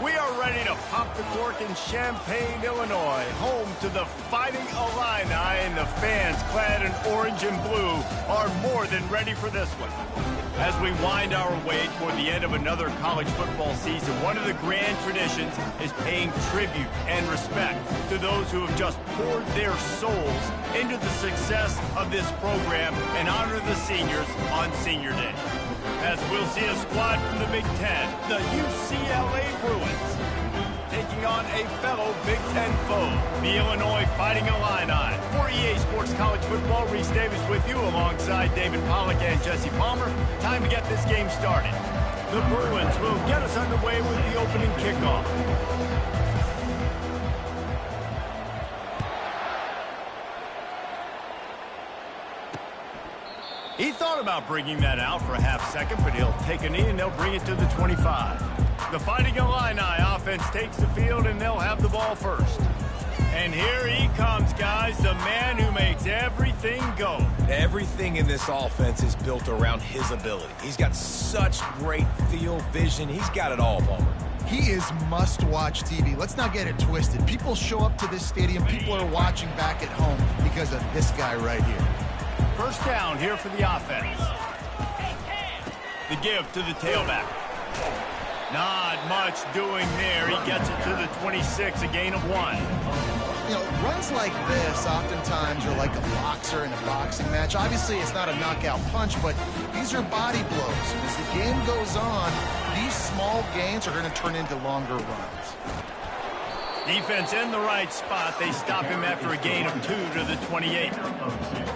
We are ready to pop the cork in Champaign, Illinois, home to the Fighting Illini, and the fans clad in orange and blue are more than ready for this one. As we wind our way toward the end of another college football season, one of the grand traditions is paying tribute and respect to those who have just poured their souls into the success of this program and honor the seniors on Senior Day. As we'll see a squad from the Big Ten, the UCLA Bruins, taking on a fellow Big Ten foe, the Illinois Fighting Illini. For EA Sports College Football, Reese Davis with you alongside David Pollack and Jesse Palmer. Time to get this game started. The Bruins will get us underway with the opening kickoff. He thought about bringing that out for a half second, but he'll take a knee and they'll bring it to the 25. The Fighting Illini offense takes the field and they'll have the ball first. And here he comes, guys, the man who makes everything go. Everything in this offense is built around his ability. He's got such great field vision. He's got it all, Palmer. He is must-watch TV. Let's not get it twisted. People show up to this stadium. People are watching back at home because of this guy right here. First down here for the offense. The give to the tailback. Not much doing there. He gets it to the 26, a gain of 1. You know, runs like this oftentimes are like a boxer in a boxing match. Obviously, it's not a knockout punch, but these are body blows. And as the game goes on, these small gains are going to turn into longer runs. Defense in the right spot. They stop him after a gain of 2 to the 28.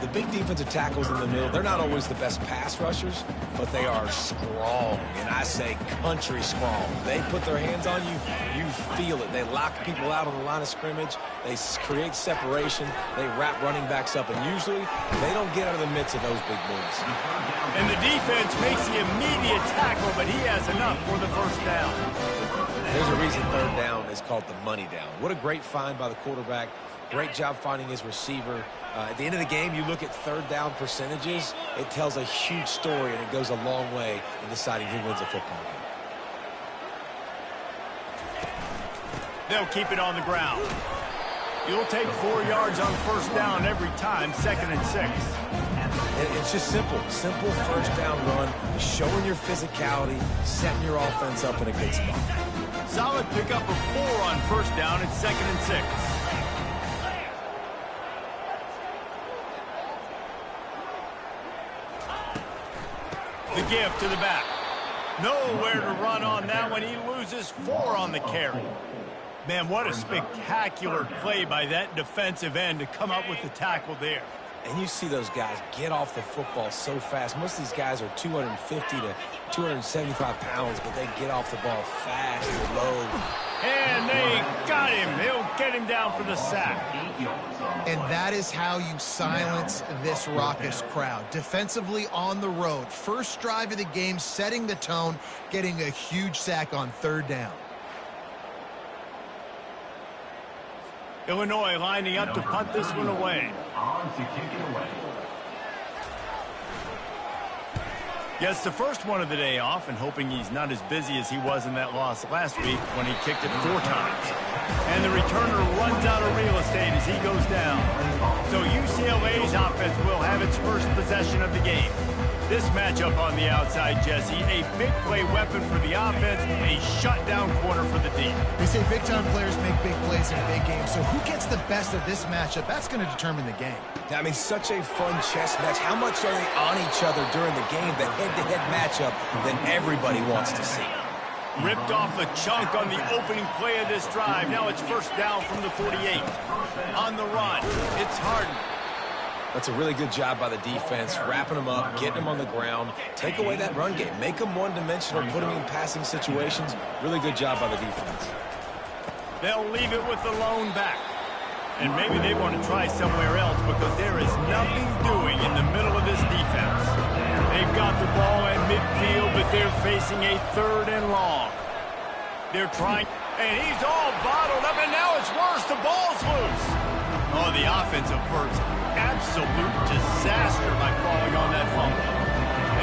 The big defensive tackles in the middle, they're not always the best pass rushers, but they are strong, and I say country strong. They put their hands on you, you feel it. They lock people out on the line of scrimmage. They create separation. They wrap running backs up, and usually they don't get out of the midst of those big boys. And the defense makes the immediate tackle, but he has enough for the first down. There's a reason third down is called the money down. What a great find by the quarterback. Great job finding his receiver. At the end of the game, you look at third down percentages. It tells a huge story, and it goes a long way in deciding who wins a football game. They'll keep it on the ground. You'll take 4 yards on first down every time, 2nd and 6. It's just simple. Simple first down run, showing your physicality, setting your offense up in a good spot. Solid pickup of 4 on first down. It's 2nd and 6. The give to the back. Nowhere to run on that one. He loses 4 on the carry. Man, what a spectacular play by that defensive end to come up with the tackle there. And you see those guys get off the football so fast. Most of these guys are 250 to 275 pounds, but they get off the ball fast and low. And they got him. They'll get him down for the sack. And that is how you silence this raucous crowd. Defensively on the road. First drive of the game, setting the tone, getting a huge sack on third down. Illinois lining up to punt this one away. Gets the first one of the day off and hoping he's not as busy as he was in that loss last week when he kicked it 4 times. And the returner runs out of real estate as he goes down. So UCLA's offense will have its first possession of the game. This matchup on the outside, Jesse, a big play weapon for the offense, a shutdown corner for the D. They say big-time players make big plays in big games, so who gets the best of this matchup? That's going to determine the game. I mean, such a fun chess match. How much are they on each other during the game? The head-to-head matchup that everybody wants to see. Ripped off a chunk on the opening play of this drive. Now it's first down from the 48. On the run, it's Harden. That's a really good job by the defense, wrapping them up, getting them on the ground, take away that run game, make them one-dimensional, put them in passing situations. Really good job by the defense. They'll leave it with the lone back. And maybe they want to try somewhere else because there is nothing doing in the middle of this defense. They've got the ball at midfield, but they're facing a 3rd and long. They're trying, and he's all bottled up, and now it's worse. The ball's loose. Oh, the offense averts absolute disaster by falling on that fumble.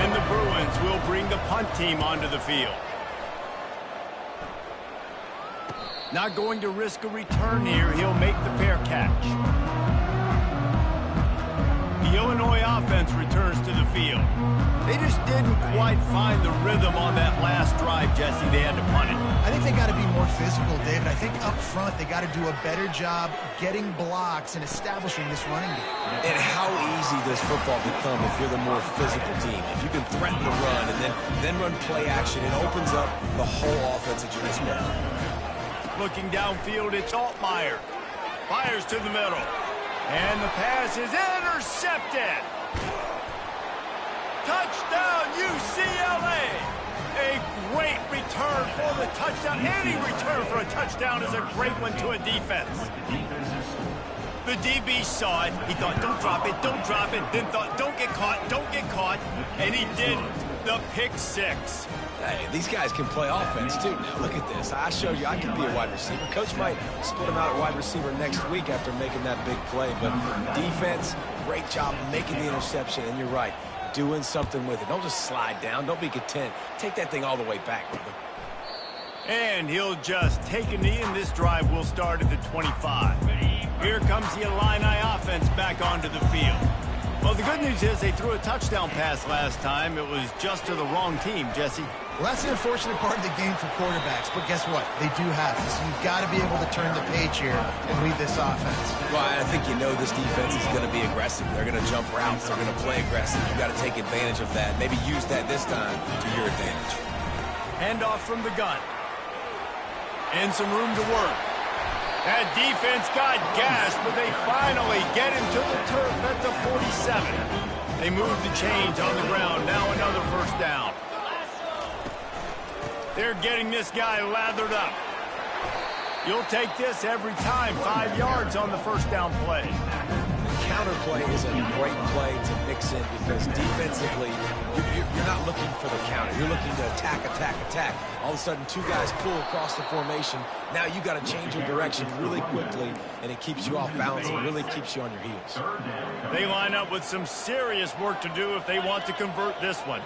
And the Bruins will bring the punt team onto the field. Not going to risk a return here. He'll make the fair catch. The Illinois offense returns to the field. They just didn't quite find the rhythm on that last drive, Jesse. They had to punt it. I think they got to be more physical, David. I think up front they got to do a better job getting blocks and establishing this running game. And how easy does football become if you're the more physical team? If you can threaten the run and then run play action, it opens up the whole offense at your disposal. Looking downfield, it's Altmaier. Fires to the middle. And the pass is intercepted. Touchdown, UCLA. A great return for the touchdown. Any return for a touchdown is a great one to a defense. The DB saw it. He thought, don't drop it, don't drop it. Then thought, don't get caught. And he didn't. The pick six. Hey, these guys can play offense, too. Now, look at this. I showed you I can be a wide receiver. Coach might split him out at wide receiver next week after making that big play. But defense, great job making the interception. And you're right, doing something with it. Don't just slide down. Don't be content. Take that thing all the way back, brother. And he'll just take a knee, and this drive will start at the 25. Here comes the Illini offense back onto the field. Well, the good news is they threw a touchdown pass last time. It was just to the wrong team, Jesse. Well, that's the unfortunate part of the game for quarterbacks, but guess what? They do have this. You've got to be able to turn the page here and lead this offense. Well, I think you know this defense is going to be aggressive. They're going to jump routes. They're going to play aggressive. You've got to take advantage of that. Maybe use that this time to your advantage. Handoff from the gun. And some room to work. That defense got gassed, but they finally get him to the turf at the 47. They move the chains on the ground. Now another first down. They're getting this guy lathered up. You'll take this every time. 5 yards on the first down play. The counter play is a great play to mix in because defensively, you're not looking for the counter. You're looking to attack. All of a sudden, two guys pull across the formation. Now you got to change your direction really quickly, and it keeps you off balance. It really keeps you on your heels. They line up with some serious work to do if they want to convert this one.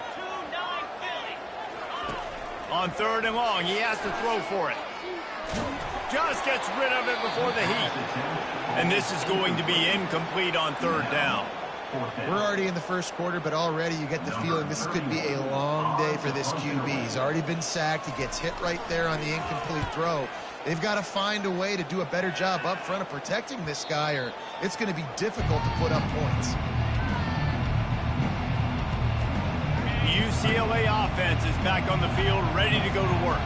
On 3rd and long, he has to throw for it. Just gets rid of it before the heat. And this is going to be incomplete on 3rd down. We're already in the first quarter, but already you get the feeling this could be a long day for this QB. He's already been sacked. He gets hit right there on the incomplete throw. They've got to find a way to do a better job up front of protecting this guy, or it's going to be difficult to put up points. The UCLA offense is back on the field, ready to go to work.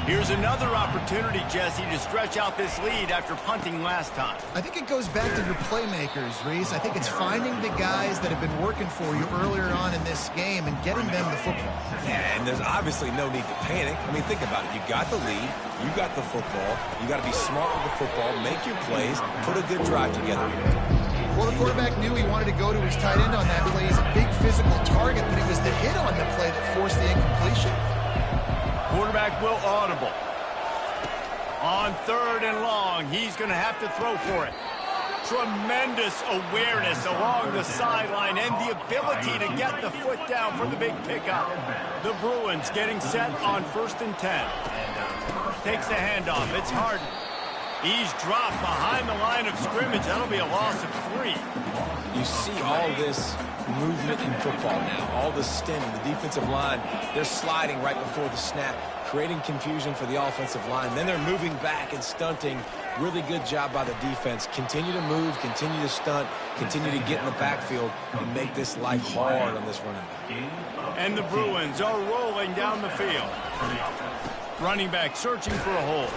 Here's another opportunity, Jesse, to stretch out this lead after punting last time. I think it goes back to your playmakers, Reese. I think it's finding the guys that have been working for you earlier on in this game and getting them the football. Yeah, and there's obviously no need to panic. I mean, think about it. You got the lead. You got the football. You got to be smart with the football, make your plays, put a good drive together here. Well, the quarterback knew he wanted to go to his tight end on that play. He's a big physical target, but it was the hit on the play that forced the incompletion. Quarterback will audible. On 3rd and long, he's going to have to throw for it. Tremendous awareness along the sideline and the ability to get the foot down for the big pickup. The Bruins getting set on 1st and 10. Takes the handoff. It's Harden. He's dropped behind the line of scrimmage. That'll be a loss of 3. You see all this movement in football now, all the stemming, the defensive line, they're sliding right before the snap, creating confusion for the offensive line. Then they're moving back and stunting. Really good job by the defense. Continue to move, continue to stunt, continue to get in the backfield and make this life hard on this running back. And the Bruins are rolling down the field. Running back searching for a hole.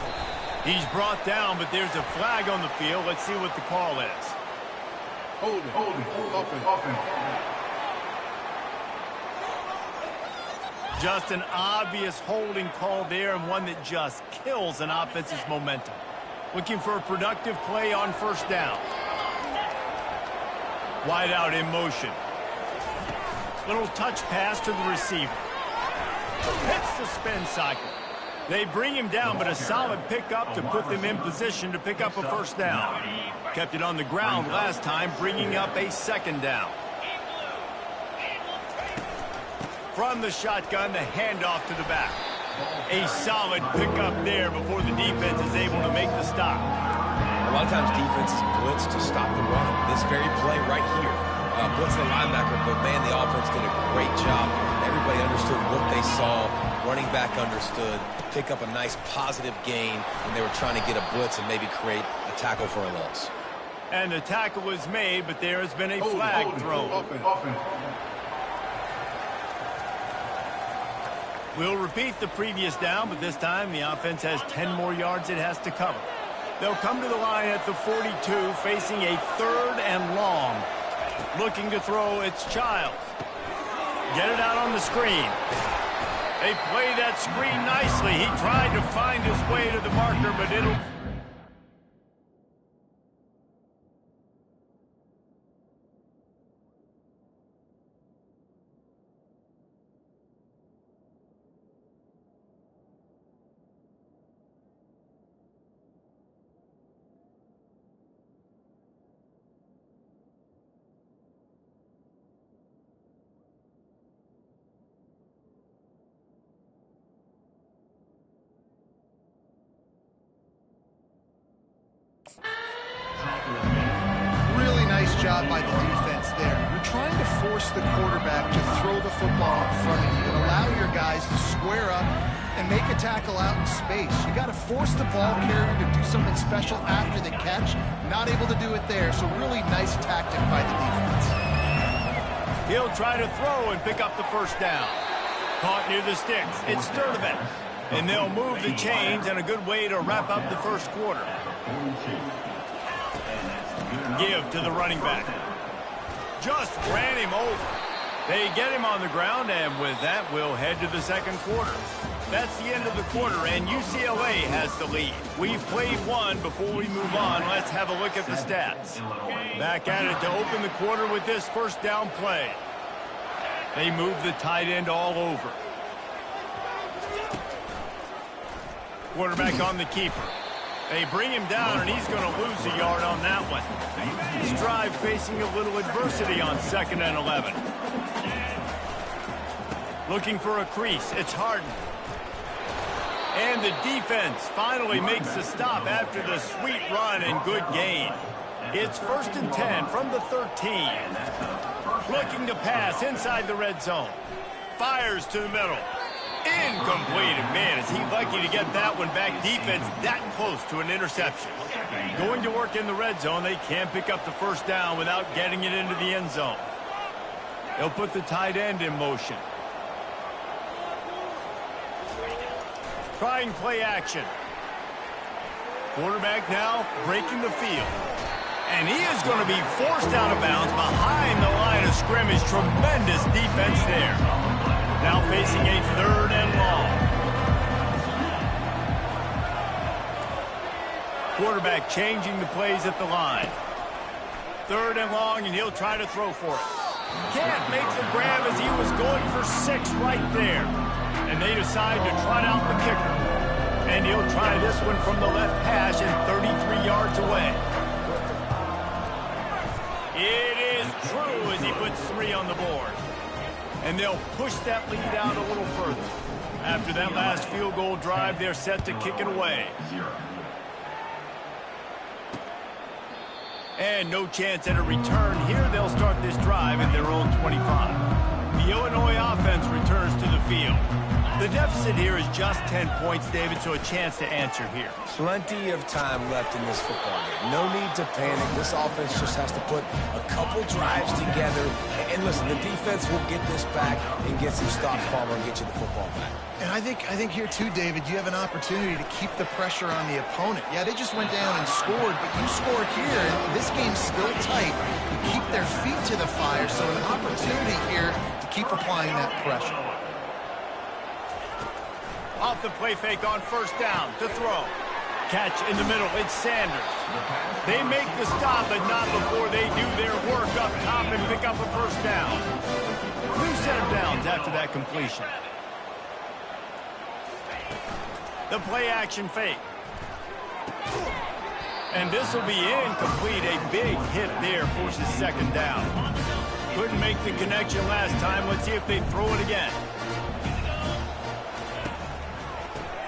He's brought down, but there's a flag on the field. Let's see what the call is. Hold it, open. Just an obvious holding call there, and one that just kills an offense's momentum. Looking for a productive play on 1st down. Wide out in motion. Little touch pass to the receiver. Hits the spin cycle. They bring him down, but a solid pickup to put them in position to pick up a 1st down. Kept it on the ground last time, bringing up a 2nd down. From the shotgun, the handoff to the back. A solid pickup there before the defense is able to make the stop. A lot of times defenses blitz to stop the run. This very play right here, blitzing the linebacker, but man, the offense did a great job. Everybody understood what they saw. Running back understood. Pick up a nice positive gain when they were trying to get a blitz and maybe create a tackle for a loss. And the tackle was made, but there has been a flag thrown. We'll repeat the previous down, but this time the offense has 10 more yards it has to cover. They'll come to the line at the 42, facing a 3rd and long. Looking to throw, it's Childs. Get it out on the screen. They play that screen nicely. He tried to find his way to the marker, but it'll... Really nice job by the defense there. You're trying to force the quarterback to throw the football in front of you and allow your guys to square up and make a tackle out in space. You got to force the ball carrier to do something special after the catch. Not able to do it there, so really nice tactic by the defense. He'll try to throw and pick up the first down. Caught near the sticks. It's Sturdivant. And they'll move the chains, and a good way to wrap up the first quarter. Give to the running back. Just ran him over. They get him on the ground, and with that, we'll head to the second quarter. That's the end of the quarter, and UCLA has the lead. We've played one. Before we move on, let's have a look at the stats. Back at it to open the quarter with this first down play. They move the tight end all over. Quarterback on the keeper. They bring him down, and he's going to lose a yard on that one. This drive facing a little adversity on 2nd and 11. Looking for a crease. It's Harden. And the defense finally makes the stop after the sweet run and good gain. It's 1st and 10 from the 13. Looking to pass inside the red zone. Fires to the middle. Incomplete. Man, is he lucky to get that one back. Defense that close to an interception. Going to work in the red zone. They can't pick up the first down without getting it into the end zone. They'll put the tight end in motion. Trying play action. Quarterback now breaking the field. And he is going to be forced out of bounds behind the line of scrimmage. Tremendous defense there. Now facing a 3rd and long. Quarterback changing the plays at the line. 3rd and long, and he'll try to throw for it. Can't make the grab as he was going for 6 right there. And they decide to trot out the kicker. And he'll try this one from the left hash and 33 yards away. It is true as he puts 3 on the board. And they'll push that lead out a little further. After that last field goal drive, they're set to kick it away. And no chance at a return here. They'll start this drive at their own 25. The Illinois offense returns to the field. The deficit here is just 10 points, David, so a chance to answer here. Plenty of time left in this football game. No need to panic. This offense just has to put a couple drives together. And listen, the defense will get this back and get some stop Palmer and get you the football back. And I think here too, David, you have an opportunity to keep the pressure on the opponent. Yeah, they just went down and scored, but you scored here, and this game's still tight. You keep their feet to the fire, so an opportunity here to keep applying that pressure. Off the play fake on 1st down to throw. Catch in the middle. It's Sanders. They make the stop, but not before they do their work up top and pick up a 1st down. 2 set of downs after that completion. The play action fake. And this will be incomplete. A big hit there forces 2nd down. Couldn't make the connection last time. Let's see if they throw it again.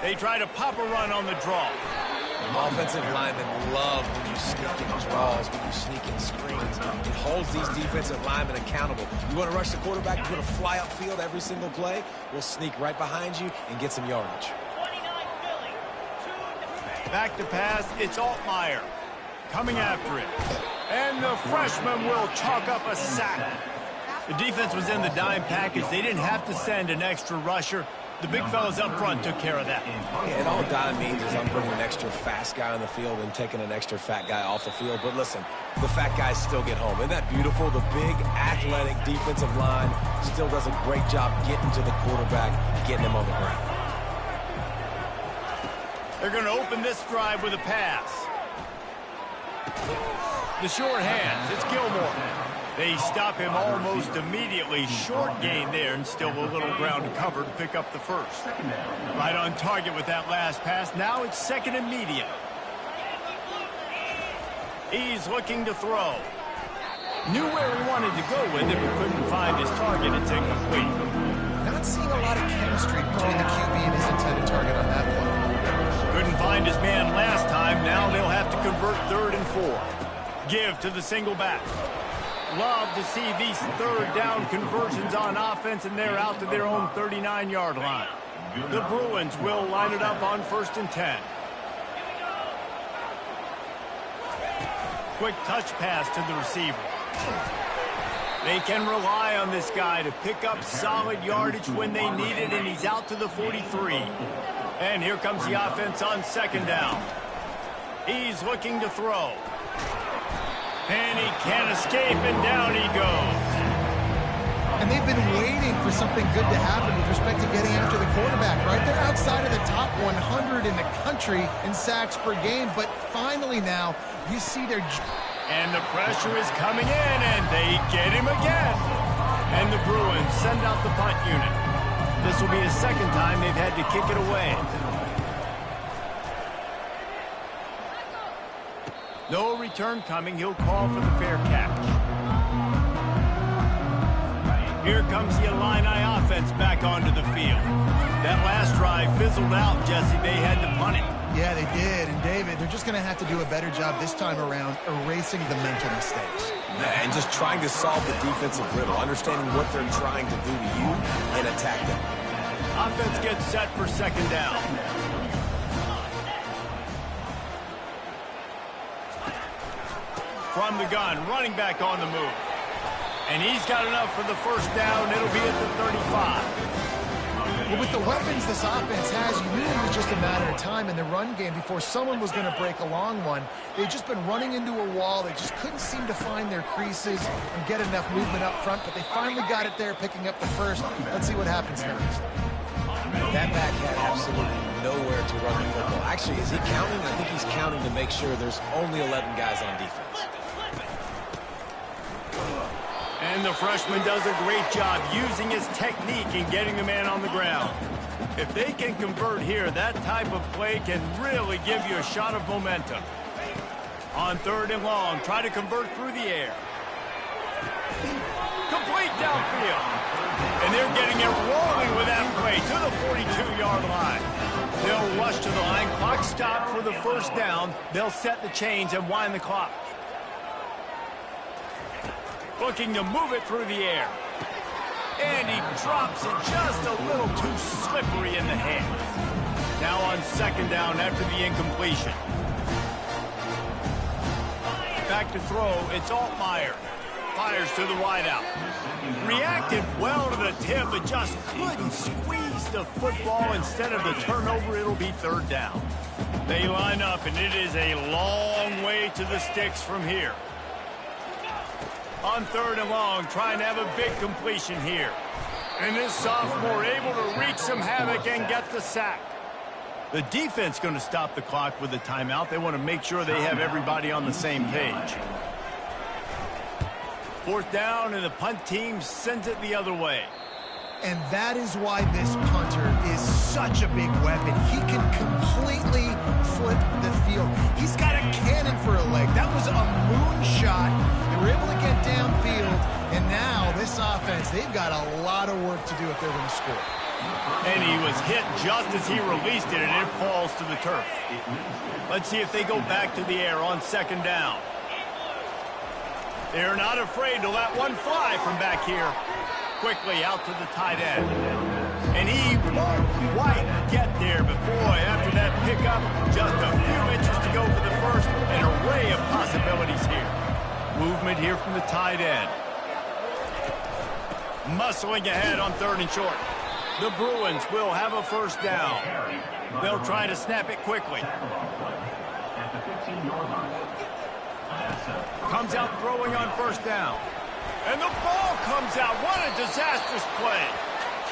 They try to pop a run on the draw. Offensive linemen love when you sneak in draws, when you sneak in screens. It holds these defensive linemen accountable. You want to rush the quarterback, you want to fly upfield every single play, we'll sneak right behind you and get some yardage. Back to pass, it's Altmaier coming after it. And the freshman will chalk up a sack. The defense was in the dime package. They didn't have to send an extra rusher. The big fellas up front took care of that. Yeah, and all dime means is I'm bringing an extra fast guy on the field and taking an extra fat guy off the field. But listen, the fat guys still get home. Isn't that beautiful? The big, athletic defensive line still does a great job getting to the quarterback, getting him on the ground. They're going to open this drive with a pass. The short hands, it's Gilmore. They stop him almost immediately. Short gain there, and still a little ground to cover to pick up the first. Right on target with that last pass. Now it's second and medium. He's looking to throw. Knew where he wanted to go with it, but couldn't find his target. It's incomplete. Not seeing a lot of chemistry between the QB and his intended target on that play. Couldn't find his man last time. Now they'll have to convert 3rd and 4. Give to the single back. Love to see these third down conversions on offense, and they're out to their own 39-yard line. The Bruins will line it up on 1st and 10. Quick touch pass to the receiver. They can rely on this guy to pick up solid yardage when they need it, and he's out to the 43. And here comes the offense on 2nd down. He's looking to throw. And he can't escape, and down he goes. And they've been waiting for something good to happen with respect to getting after the quarterback, right? They're outside of the top 100 in the country in sacks per game, but finally now you see their... And the pressure is coming in, and they get him again. And the Bruins send out the punt unit. This will be the second time they've had to kick it away. No return coming. He'll call for the fair catch. Here comes the Illini offense back onto the field. That last drive fizzled out, Jesse. They had to punt it. Yeah, they did. And, David, they're just going to have to do a better job this time around erasing the mental mistakes. And just trying to solve the defensive riddle, understanding what they're trying to do to you and attack them. Offense gets set for 2nd down. From the gun, running back on the move. And he's got enough for the 1st down. It'll be at the 35. Well, with the weapons this offense has, you knew it was just a matter of time in the run game before someone was going to break a long one. They've just been running into a wall. They just couldn't seem to find their creases and get enough movement up front, but they finally got it there, picking up the first. Let's see what happens next. That back had absolutely nowhere to run the football. Actually, is he counting? I think he's counting to make sure there's only 11 guys on defense. And the freshman does a great job using his technique and getting the man on the ground. If they can convert here, that type of play can really give you a shot of momentum. On 3rd and long, try to convert through the air. Complete downfield. And they're getting it rolling with that play to the 42-yard line. They'll rush to the line. Clock stopped for the 1st down. They'll set the chains and wind the clock. Looking to move it through the air. And he drops it just a little too slippery in the hands. Now on 2nd down after the incompletion. Back to throw, it's Altmaier. Fires to the wideout. Reacted well to the tip, but just couldn't squeeze the football. Instead of the turnover, it'll be 3rd down. They line up, and it is a long way to the sticks from here. On 3rd and long, trying to have a big completion here. And this sophomore able to wreak some havoc and get the sack. The defense going to stop the clock with a timeout. They want to make sure they have everybody on the same page. 4th down, and the punt team sends it the other way. And that is why this punter is such a big weapon. He can completely flip the field. He's got a cannon for a leg. That was a moonshot. They were able to get downfield, and now this offense, they've got a lot of work to do if they're going to score. And he was hit just as he released it, and it falls to the turf. Let's see if they go back to the air on second down. They're not afraid to let one fly from back here. Quickly out to the tight end. And he won't quite get there, but boy, after that pickup, just a few inches to go for the first. An array of possibilities here. Movement here from the tight end. Muscling ahead on third and short. The Bruins will have a first down. They'll try to snap it quickly. Comes out throwing on first down. And the ball comes out. What a disastrous play.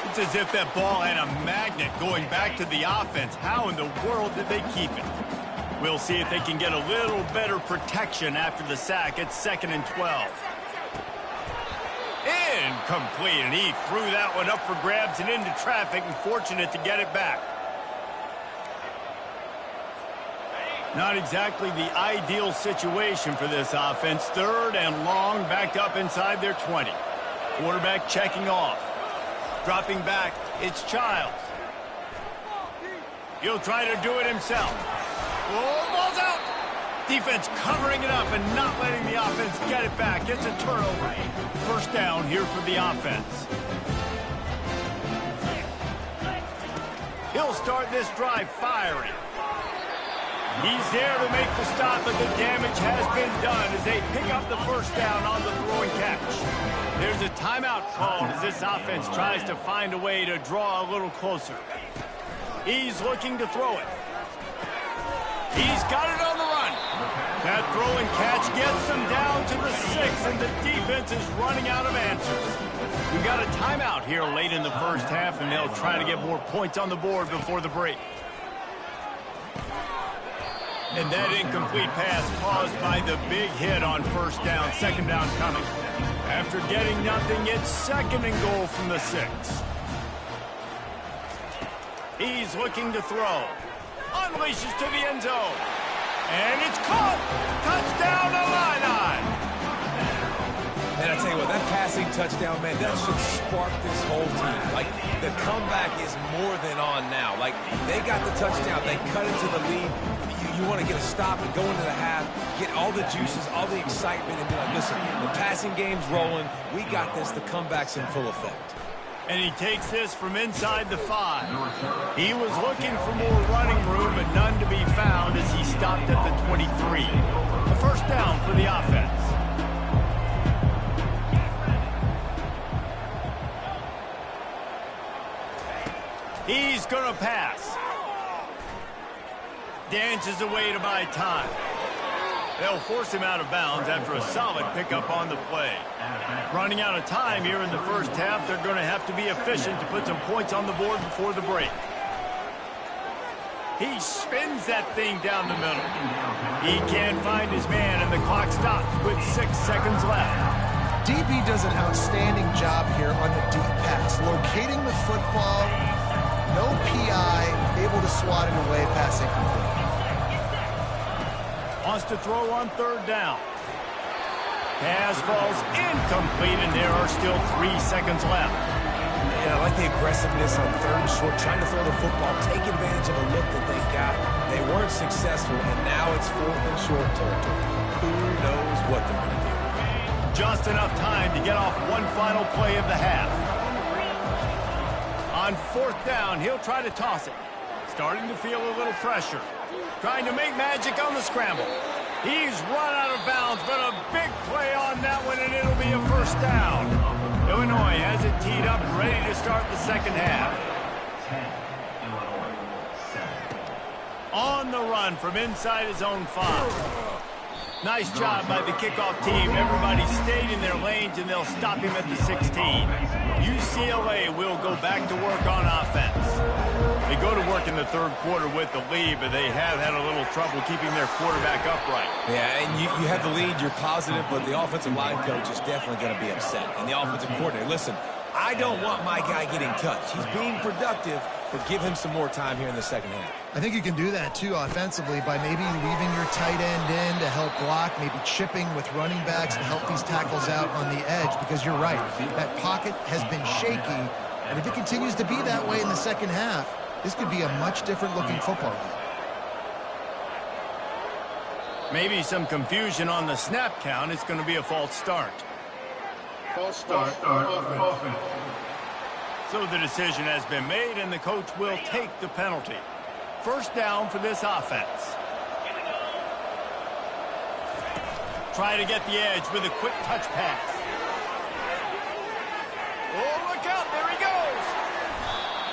It's as if that ball had a magnet going back to the offense. How in the world did they keep it? We'll see if they can get a little better protection after the sack. It's 2nd and 12. Incomplete, and he threw that one up for grabs and into traffic, and fortunate to get it back. Not exactly the ideal situation for this offense. 3rd and long, backed up inside their 20. Quarterback checking off. Dropping back, it's Childs. He'll try to do it himself. Oh, ball's out! Defense covering it up and not letting the offense get it back. It's a turnover. First down here for the offense. He'll start this drive firing. He's there to make the stop, but the damage has been done as they pick up the first down on the throwing catch. There's a timeout called as this offense tries to find a way to draw a little closer. He's looking to throw it. He's got it on the run. That throwing catch gets them down to the 6, and the defense is running out of answers. We've got a timeout here late in the first half, and they'll try to get more points on the board before the break. And that incomplete pass caused by the big hit on first down. Second down coming. After getting nothing, it's 2nd and goal from the 6. He's looking to throw. Unleashes to the end zone. And it's caught. Touchdown, Illini. And I tell you what, that passing touchdown, man, that should spark this whole team. Like, the comeback is more than on now. Like, they got the touchdown. They cut into the lead. You want to get a stop and go into the half, get all the juices, all the excitement, and be like, listen, the passing game's rolling. We got this. The comeback's in full effect. And he takes this from inside the 5. He was looking for more running room, but none to be found as he stopped at the 23. A first down for the offense. He's going to pass. Dances away to buy time. They'll force him out of bounds after a solid pickup on the play. Running out of time here in the first half, they're going to have to be efficient to put some points on the board before the break. He spins that thing down the middle. He can't find his man, and the clock stops with 6 seconds left. DB does an outstanding job here on the deep pass, locating the football, no PI, able to swat it away, pass incomplete. Wants to throw on third down. Pass falls incomplete, and there are still 3 seconds left. Yeah, I like the aggressiveness on third and short, trying to throw the football, take advantage of a look that they got. They weren't successful, and now it's 4th and short territory. Who knows what they're going to do? Just enough time to get off one final play of the half. On 4th down, he'll try to toss it. Starting to feel a little pressure. Trying to make magic on the scramble. He's run out of bounds, but a big play on that one, and it'll be a first down. Illinois has it teed up, ready to start the second half. On the run from inside his own 5. Nice job by the kickoff team. Everybody stayed in their lanes, and they'll stop him at the 16. UCLA will go back to work on offense. They go to work in the third quarter with the lead, but they have had a little trouble keeping their quarterback upright. Yeah, and you have the lead, you're positive, but the offensive line coach is definitely going to be upset. And the offensive coordinator, listen, I don't want my guy getting touched. He's being productive, but give him some more time here in the second half. I think you can do that, too, offensively, by maybe leaving your tight end in to help block, maybe chipping with running backs to help these tackles out on the edge, because you're right. That pocket has been shaky, And if it continues to be that way in the second half, this could be a much different looking football game. Maybe some confusion on the snap count. It's going to be a false start. False start. Offense. So the decision has been made, and the coach will take the penalty. First down for this offense. Try to get the edge with a quick touch pass. Oh, look out, there he goes.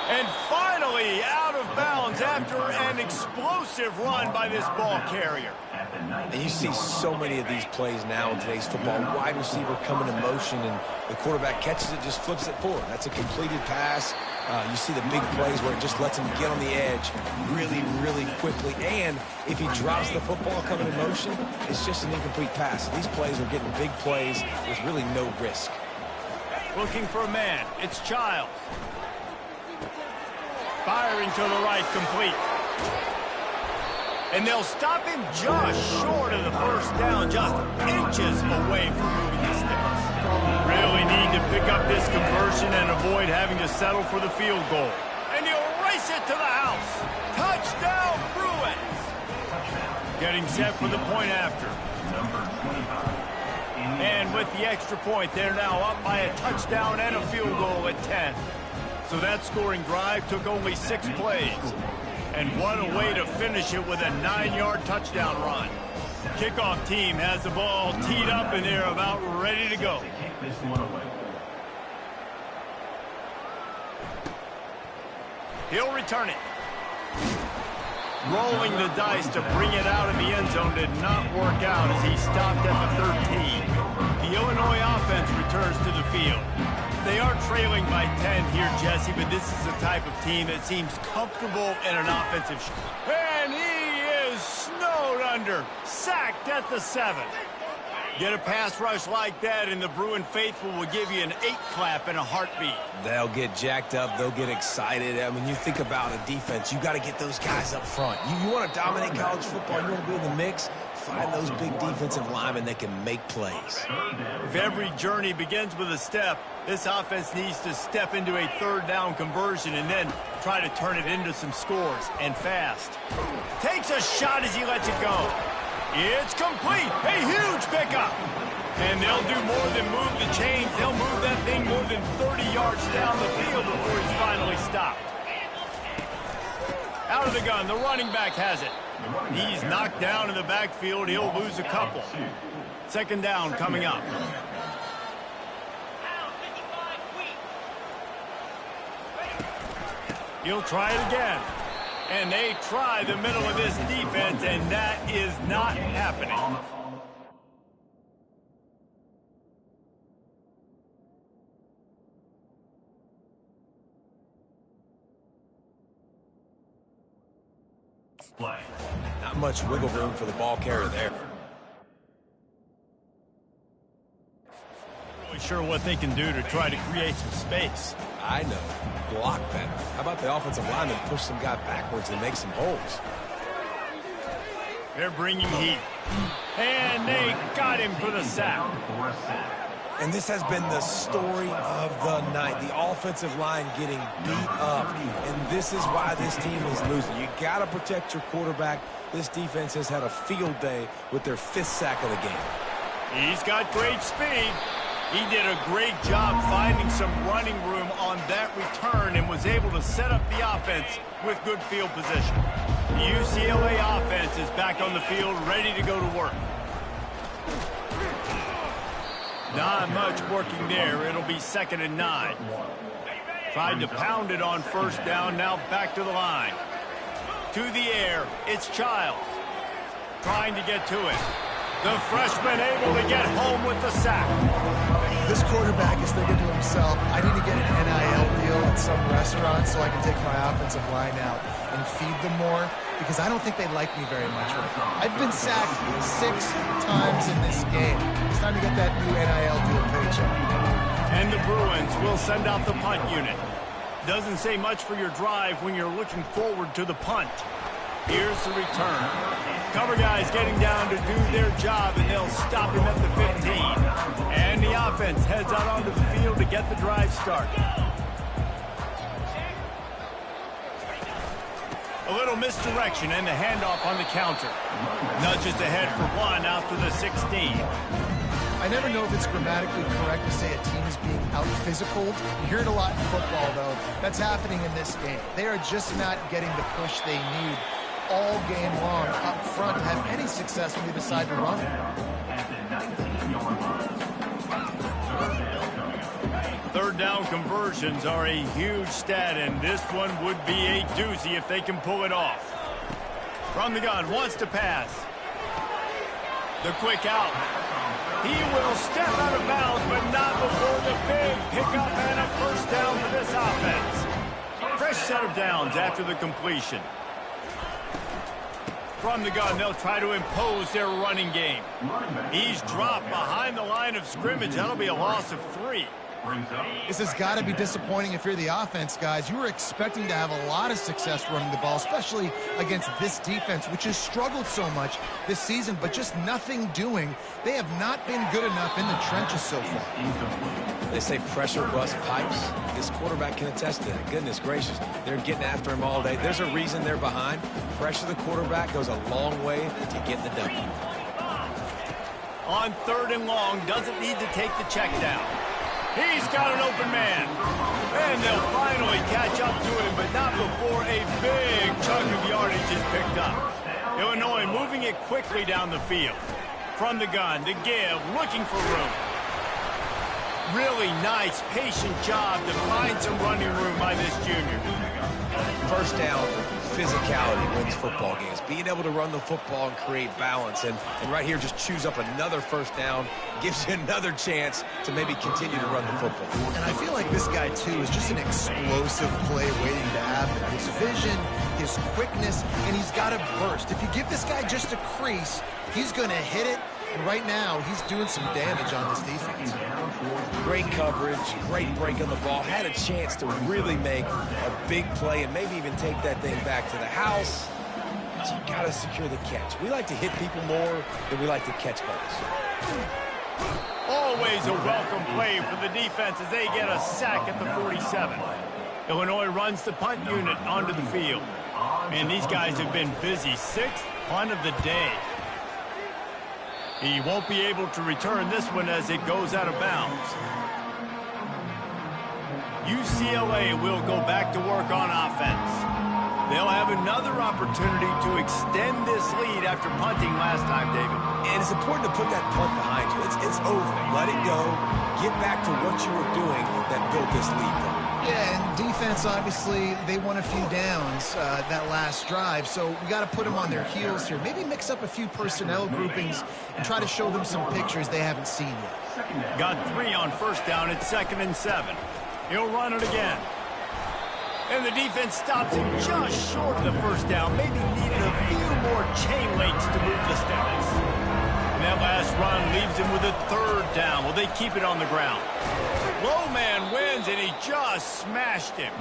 And finally out of bounds after an explosive run by this ball carrier. And you see so many of these plays now in today's football. Wide receiver coming in motion, and the quarterback catches it, just flips it forward. That's a completed pass. You see the big plays where it just lets him get on the edge really, really quickly. And if he drops the football coming in motion, it's just an incomplete pass. These plays are getting big plays with really no risk. Looking for a man. It's Childs. Firing to the right, complete. And they'll stop him just short of the first down, just inches away from moving the sticks. Really need to pick up this conversion and avoid having to settle for the field goal. And he'll race it to the house. Touchdown, Bruins. Getting set for the point after. And with the extra point, they're now up by a touchdown and a field goal at 10. So that scoring drive took only 6 plays. And what a way to finish it with a 9-yard touchdown run. Kickoff team has the ball teed up, and they're about ready to go. He'll return it. Rolling the dice to bring it out of the end zone did not work out as he stopped at the 13. The Illinois offense returns to the field. They are trailing by 10 here, Jesse, but this is the type of team that seems comfortable in an offensive and he is snowed under, sacked at the 7. Get a pass rush like that, and the Bruin faithful will give you an 8-clap in a heartbeat. They'll get jacked up. They'll get excited. I mean, you think about a defense, you got to get those guys up front. You want to dominate college football, you want to be in the mix, find those big defensive linemen that can make plays. If every journey begins with a step, this offense needs to step into a third down conversion and then try to turn it into some scores, and fast. Takes a shot as he lets it go. It's complete. A huge pickup. And they'll do more than move the chains. They'll move that thing more than 30 yards down the field before he's finally stopped. Out of the gun, the running back has it. He's knocked down in the backfield. He'll lose a couple. Second down coming up. He'll try it again. And they try the middle of this defense, and that is not happening. Not much wiggle room for the ball carrier there. Not really sure what they can do to try to create some space. I know. Block better. How about the offensive lineman push some guy backwards and make some holes? They're bringing heat. And they got him for the sack. And this has been the story of the night. The offensive line getting beat up. And this is why this team is losing. You got to protect your quarterback. This defense has had a field day with their 5th sack of the game. He's got great speed. He did a great job finding some running room on that return and was able to set up the offense with good field position. The UCLA offense is back on the field, ready to go to work. Not much working there. It'll be 2nd and 9. Tried to pound it on first down, now back to the line. To the air, it's Childs. Trying to get to it. The freshman able to get home with the sack. This quarterback is thinking to himself, I need to get an NIL deal at some restaurant so I can take my offensive line out and feed them more, because I don't think they like me very much right now. I've been sacked 6 times in this game. It's time to get that new NIL deal paycheck. And the Bruins will send out the punt unit. Doesn't say much for your drive when you're looking forward to the punt. Here's the return. Cover guys getting down to do their job, and they'll stop him at the 15. And the offense heads out onto the field to get the drive started. A little misdirection and the handoff on the counter. Nudges ahead for one out to the 16. I never know if it's grammatically correct to say a team is being out-physicaled. You hear it a lot in football, though. That's happening in this game. They are just not getting the push they need all game long up front to have any success when they decide to run it. Third down conversions are a huge stat, and this one would be a doozy if they can pull it off. From the gun, wants to pass. The quick out. He will step out of bounds, but not before the big pickup and a first down for this offense. Fresh set of downs after the completion. From the gun, they'll try to impose their running game. He's dropped behind the line of scrimmage. That'll be a loss of 3. This has got to be disappointing if you're the offense, guys. You were expecting to have a lot of success running the ball, especially against this defense, which has struggled so much this season, but just nothing doing. They have not been good enough in the trenches so far. They say pressure bust pipes. This quarterback can attest to that. Goodness gracious. They're getting after him all day. There's a reason they're behind. Pressure the quarterback goes a long way to getting the W. On 3rd and long, doesn't need to take the check down. He's got an open man. And they'll finally catch up to him, but not before a big chunk of yardage is picked up. Illinois moving it quickly down the field. From the gun, to give, looking for room. Really nice, patient job to find some running room by this junior. First down, physicality wins football games. Being able to run the football and create balance. And right here, just choose up another first down. Gives you another chance to maybe continue to run the football. And I feel like this guy, too, is just an explosive play waiting to happen. His vision, his quickness, and he's got a burst. If you give this guy just a crease, he's going to hit it. And right now, he's doing some damage on this defense. Great coverage, great break on the ball. Had a chance to really make a big play and maybe even take that thing back to the house. But you got to secure the catch. We like to hit people more than we like to catch balls. Always a welcome play for the defense as they get a sack at the 47. Illinois runs the punt unit onto the field. And these guys have been busy. 6th punt of the day. He won't be able to return this one as it goes out of bounds. UCLA will go back to work on offense. They'll have another opportunity to extend this lead after punting last time, David. And it's important to put that punt behind you. It's over. Let it go. Get back to what you were doing that built this lead. Yeah, and defense, obviously, they won a few downs that last drive, so we got to put them on their heels here. Maybe mix up a few personnel groupings and try to show them some pictures they haven't seen yet. Got 3 on first down at 2nd and 7. He'll run it again. And the defense stops him just short of the first down. Maybe needed a few more chain links to move the sticks. And that last run leaves him with a 3rd down. Will they keep it on the ground? Low man wins, and he just smashed him.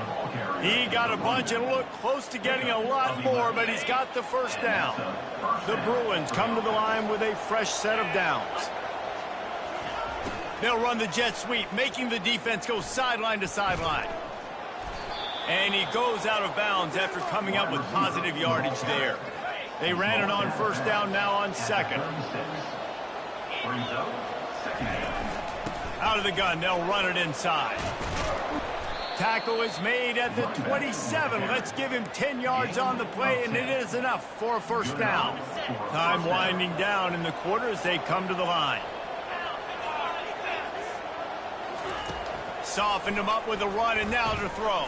He got a bunch and looked close to getting a lot more, but he's got the first down. The Bruins come to the line with a fresh set of downs. They'll run the jet sweep, making the defense go sideline to sideline. And he goes out of bounds after coming up with positive yardage there. They ran it on first down, now on 2nd. Out of the gun, they'll run it inside. Tackle is made at the 27. Let's give him 10 yards on the play, and it is enough for a first down. Time winding down in the quarter as they come to the line. Softened him up with a run, and now to throw.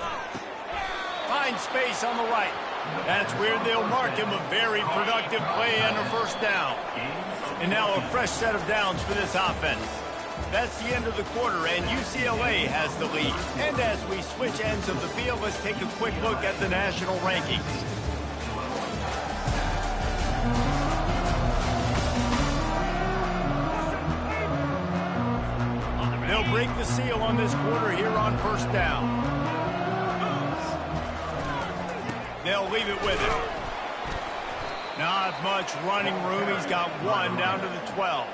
Find space on the right. That's where they'll mark him a very productive play and a first down. And now a fresh set of downs for this offense. That's the end of the quarter, and UCLA has the lead. And as we switch ends of the field, let's take a quick look at the national rankings. They'll break the seal on this quarter here on first down. They'll leave it with it. Not much running room. He's got one down to the 12.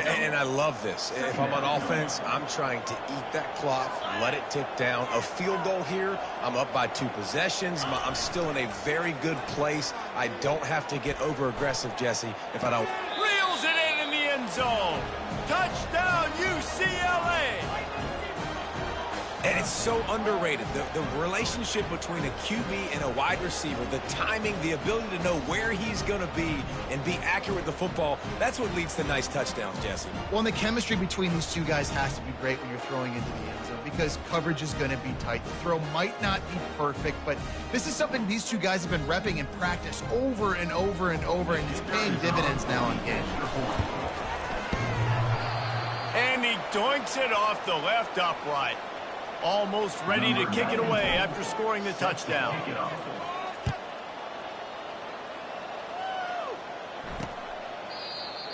And I love this. If I'm on offense, I'm trying to eat that clock, let it tick down. A field goal here, I'm up by 2 possessions. I'm still in a very good place. I don't have to get over-aggressive, Jesse, if I don't. Reels it in the end zone. Touchdown, UCLA. And it's so underrated. The relationship between a QB and a wide receiver, the timing, the ability to know where he's going to be and be accurate with the football, that's what leads to nice touchdowns, Jesse. Well, and the chemistry between these two guys has to be great when you're throwing into the end zone because coverage is going to be tight. The throw might not be perfect, but this is something these two guys have been repping in practice over and over and over, and it's paying dividends now on games. And he doinks it off the left upright. Almost ready to kick it away after scoring the touchdown.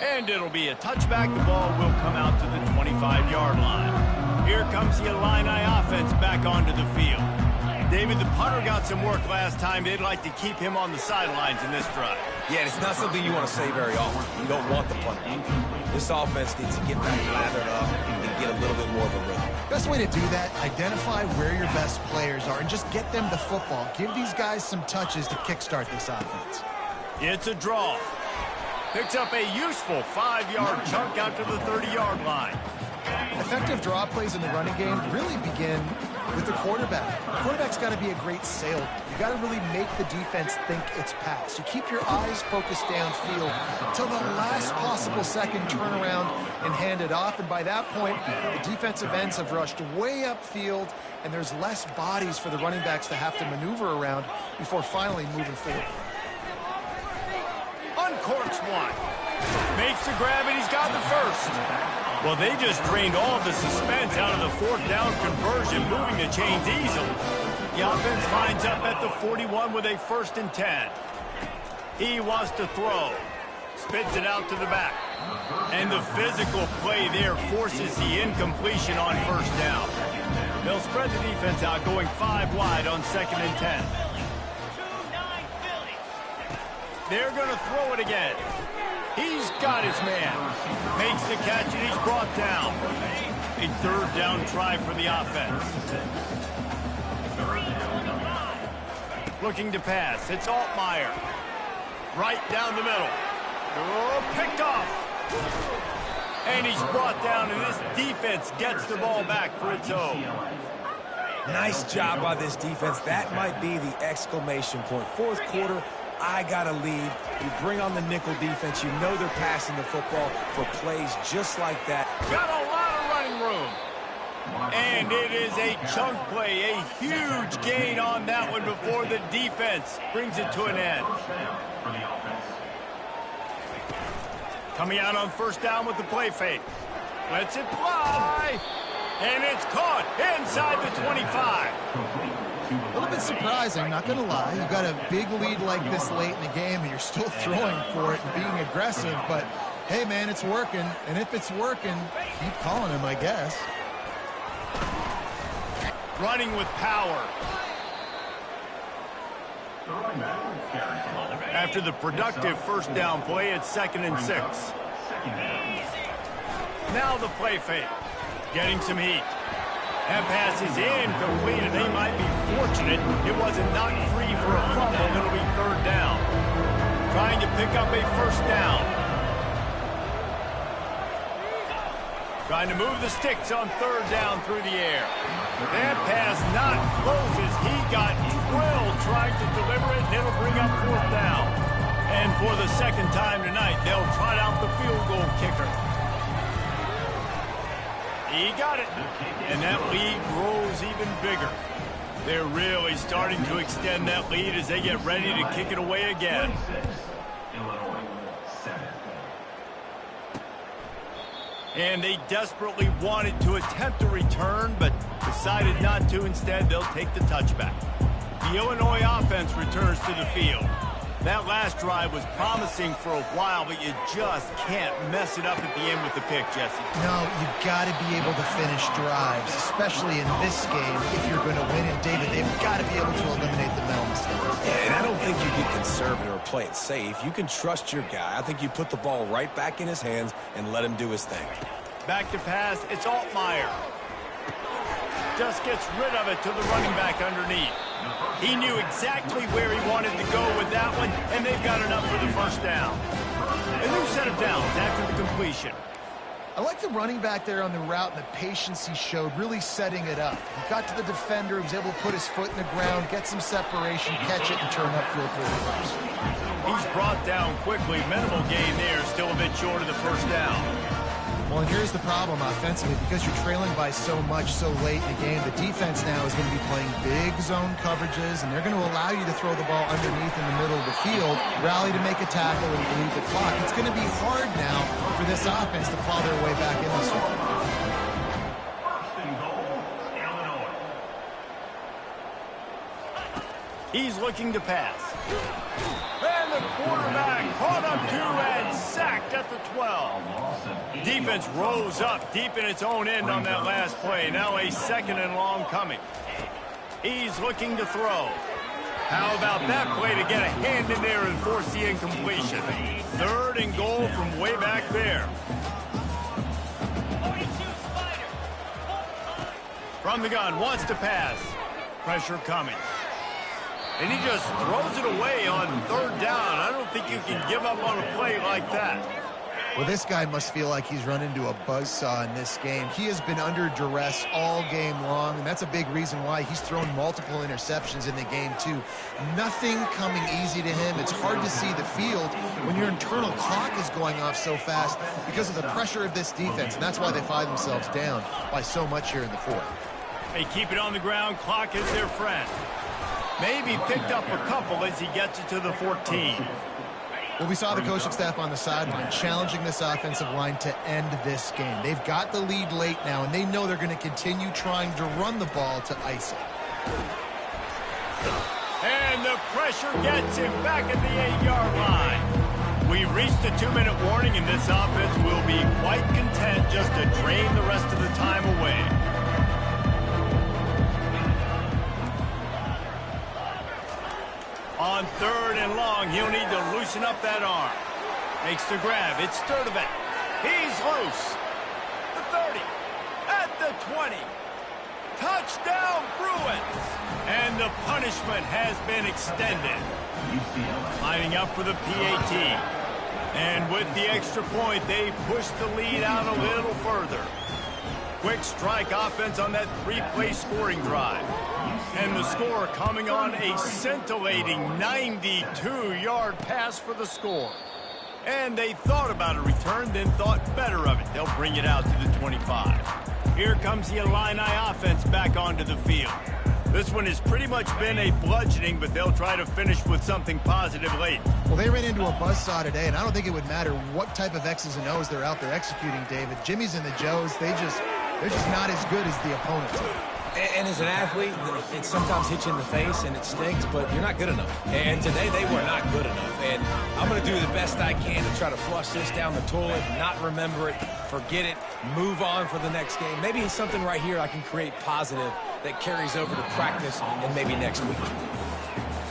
And it'll be a touchback. The ball will come out to the 25-yard line. Here comes the Illini offense back onto the field. David, the punter got some work last time. They'd like to keep him on the sidelines in this drive. Yeah, it's not something you want to say very often. You don't want the punter. This offense needs to get back lathered up and get a little bit more of a rhythm. Best way to do that, identify where your best players are and just get them the football. Give these guys some touches to kickstart this offense. It's a draw. Picks up a useful 5-yard chunk out to the 30-yard line. Effective draw plays in the running game really begin with the quarterback. The quarterback's got to be a great salesman. You got to really make the defense think it's pass. You keep your eyes focused downfield till the last possible second, turn around and hand it off. And by that point, the defensive ends have rushed way upfield, and there's less bodies for the running backs to have to maneuver around before finally moving forward. Uncorks one. Makes the grab, and he's got the first. Well, they just drained all of the suspense out of the 4th down conversion, moving the chains easily. The offense lines up at the 41 with a 1st and 10. He wants to throw. Spits it out to the back. And the physical play there forces the incompletion on 1st down. They'll spread the defense out, going 5 wide on 2nd and 10. They're going to throw it again. He's got his man. Makes the catch, and he's brought down. A 3rd down try for the offense. Looking to pass. It's Altmaier. Right down the middle. Oh, picked off. And he's brought down, and this defense gets the ball back for its own. Nice job by this defense. That might be the exclamation point. 4th quarter, I got a lead. You bring on the nickel defense. You know they're passing the football for plays just like that. Got a lot of running room. And it is a chunk play, a huge gain on that one before the defense brings it to an end. Coming out on 1st down with the play fake. Lets it fly. And it's caught inside the 25. A little bit surprising, not going to lie. You've got a big lead like this late in the game, and you're still throwing for it and being aggressive. But, hey, man, it's working. And if it's working, keep calling him, I guess. Running with power. After the productive 1st down play, it's 2nd and 6. Now the play fake. Getting some heat. That pass is incomplete, and they might be fortunate it wasn't knocked free for a fumble. It'll be 3rd down. Trying to pick up a 1st down. Trying to move the sticks on 3rd down through the air. That pass not close as he got drilled trying to deliver it, and it'll bring up 4th down. And for the 2nd time tonight, they'll trot out the field goal kicker. He got it, and that lead grows even bigger. They're really starting to extend that lead as they get ready to kick it away again. And they desperately wanted to attempt a return, but decided not to. Instead, they'll take the touchback. The Illinois offense returns to the field. That last drive was promising for a while, but you just can't mess it up at the end with the pick, Jesse. No, you've got to be able to finish drives, especially in this game if you're going to win. And, David, they've got to be able to eliminate the mental mistakes. Yeah, and I don't think you get conservative or play it safe. You can trust your guy. I think you put the ball right back in his hands and let him do his thing. Back to pass, it's Altmaier. Just gets rid of it to the running back underneath. He knew exactly where he wanted to go with that one, and they've got enough for the first down. A new set of downs after the completion. I like the running back there on the route and the patience he showed, really setting it up. He got to the defender, he was able to put his foot in the ground, get some separation, catch it, and turn upfield for the first. He's brought down quickly. Minimal gain there, still a bit short of the first down. Well, and here's the problem offensively. Because you're trailing by so much so late in the game, the defense now is going to be playing big zone coverages, and they're going to allow you to throw the ball underneath in the middle of the field, rally to make a tackle, and bleed the clock. It's going to be hard now for this offense to claw their way back in this one. First and goal, Illinois. He's looking to pass. And the quarterback caught up to and sacked at the 12. Defense rose up deep in its own end on that last play. Now a second and long coming. He's looking to throw. How about that play to get a hand in there and force the incompletion? Third and goal from way back there. From the gun, wants to pass. Pressure coming. And he just throws it away on third down. I don't think you can give up on a play like that. Well, this guy must feel like he's run into a buzzsaw in this game. He has been under duress all game long, and that's a big reason why he's thrown multiple interceptions in the game, too. Nothing coming easy to him. It's hard to see the field when your internal clock is going off so fast because of the pressure of this defense, and that's why they find themselves down by so much here in the fourth. They keep it on the ground. Clock is their friend. Maybe picked up a couple as he gets it to the 14. Well, we saw the coaching staff on the sideline challenging this offensive line to end this game. They've got the lead late now, and they know they're going to continue trying to run the ball to ice it. And the pressure gets him back at the 8-yard line. We reached the 2-minute warning, and this offense will be quite content just to drain the rest of the time away. On third and long, he'll need to loosen up that arm. Makes the grab. It's Sturdivant. He's loose. The 30. At the 20. Touchdown, Bruins. And the punishment has been extended. Lining up for the PAT. And with the extra point, they push the lead out a little further. Quick strike offense on that 3-play scoring drive. And the score coming on a scintillating 92-yard pass for the score. And they thought about a return, then thought better of it. They'll bring it out to the 25. Here comes the Illini offense back onto the field. This one has pretty much been a bludgeoning, but they'll try to finish with something positive late. Well, they ran into a buzzsaw today, and I don't think it would matter what type of X's and O's they're out there executing, David. Jimmy's and the Joes, they're just not as good as the opponents. And as an athlete, it sometimes hits you in the face and it stinks, but you're not good enough. And today they were not good enough. And I'm going to do the best I can to try to flush this down the toilet, not remember it, forget it, move on for the next game. Maybe it's something right here I can create positive that carries over to practice and maybe next week.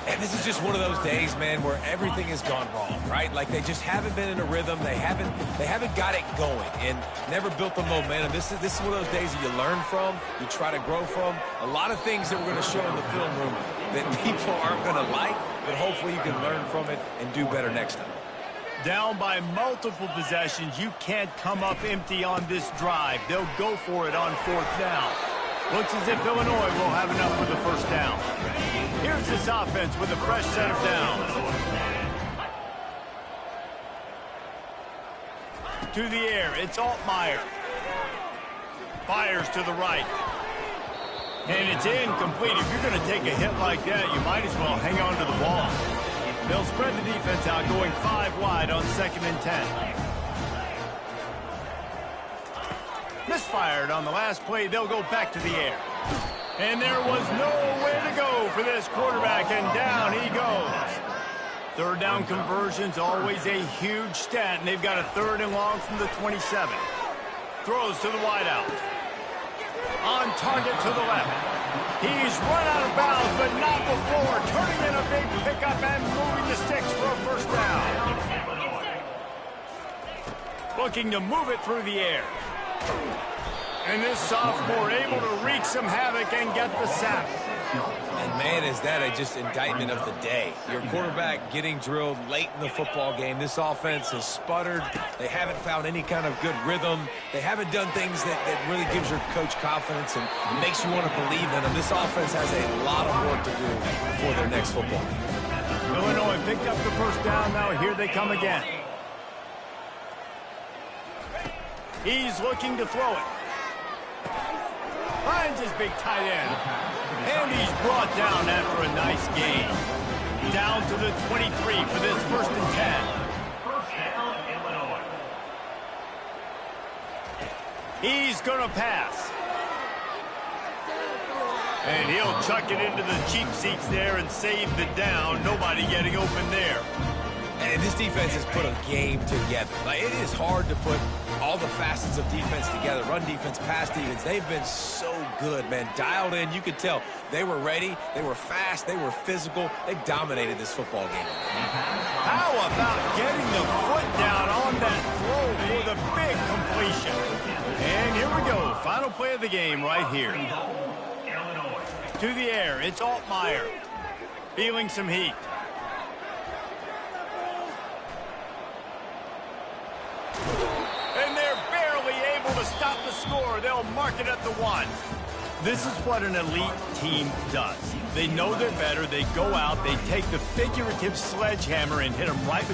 And this is just one of those days, man, where everything has gone wrong, right? Like they just haven't been in a rhythm. They haven't got it going and never built the momentum. This is one of those days that you learn from, you try to grow from. A lot of things that we're going to show in the film room that people aren't going to like, but hopefully you can learn from it and do better next time. Down by multiple possessions, you can't come up empty on this drive. They'll go for it on fourth down. Looks as if Illinois will have enough for the first down. Here's this offense with a fresh set of downs. To the air, it's Altmaier. Fires to the right. And it's incomplete. If you're going to take a hit like that, you might as well hang on to the ball. They'll spread the defense out, going 5 wide on 2nd and 10. Misfired on the last play. They'll go back to the air. And there was nowhere to go for this quarterback, and down he goes. Third down conversion's always a huge stat, and they've got a 3rd and long from the 27. Throws to the wideout. On target to the left. He's run out of bounds, but not before. Turning in a big pickup and moving the sticks for a first down. Looking to move it through the air. And this sophomore able to wreak some havoc and get the sack. And, man, is that a just indictment of the day. Your quarterback getting drilled late in the football game. This offense has sputtered. They haven't found any kind of good rhythm. They haven't done things that really gives your coach confidence and makes you want to believe in them. This offense has a lot of work to do before their next football game. Illinois picked up the first down. Now here they come again. He's looking to throw it. Finds his big tight end. And he's brought down after a nice gain. Down to the 23 for this 1st and 10. First down, Illinois. He's going to pass. And he'll chuck it into the cheap seats there and save the down. Nobody getting open there. And this defense has put a game together. Like, it is hard to put all the facets of defense together. Run defense, pass defense. They've been so good, man. Dialed in. You could tell they were ready. They were fast. They were physical. They dominated this football game. How about getting the foot down on that throw for the big completion? And here we go. Final play of the game right here. Illinois. To the air. It's Altmaier. Feeling some heat. And they're barely able to stop the score. They'll mark it at the 1. This is what an elite team does. They know they're better. They go out. They take the figurative sledgehammer and hit them right